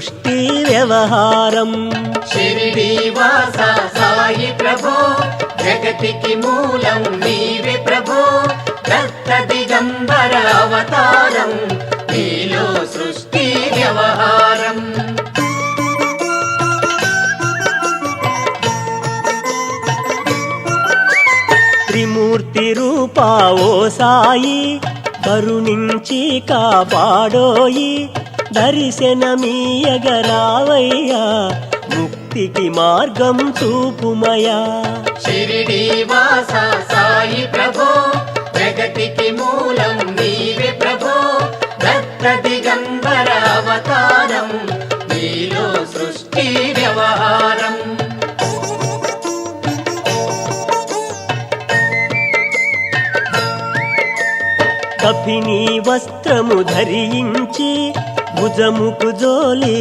సృష్టి వ్యవహారం షిరిడి వాస సాయి ప్రభో జగతికి మూలం నీవే ప్రభో దత్త దిగంబర అవతారం నీలో సృష్టి వ్యవహారం త్రిమూర్తి రూపా ఓ సాయి కరుణించి కాపాడోయి దర్శనమీయగరావయ్యా ముక్తికి మార్గం చూపుమయా షిరిడి వాస సాయి ప్రభో జగతికి మూలం నీవే ప్రభో దత్త దిగంబర అవతారం నీలో సృష్టి వ్యవహారం కఫినీ వస్త్రము ధరించి భుజముకు జోలి